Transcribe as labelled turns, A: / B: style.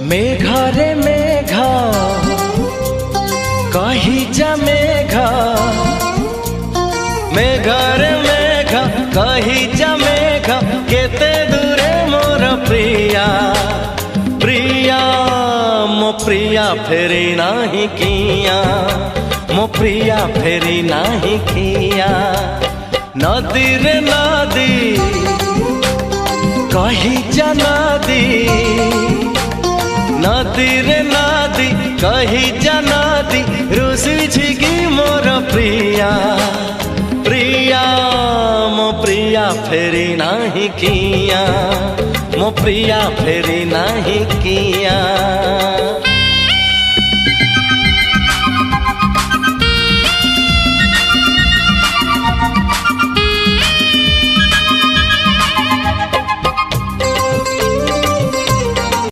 A: मेघरे मेघ कही जा मेघ, मेघरे मेघ कही जा मेघ, केते दूरे मोर प्रिया प्रिया मो प्रिया फेरी नाही किया, मो प्रिया फेरी नाही किया। नदी रे नदी कही जा नदी, नदी रे नदी कही जा नदी, रुसी की मोर प्रिया प्रिया मो प्रिया फेरी नाही किया, मो प्रिया फेरी नाही किया।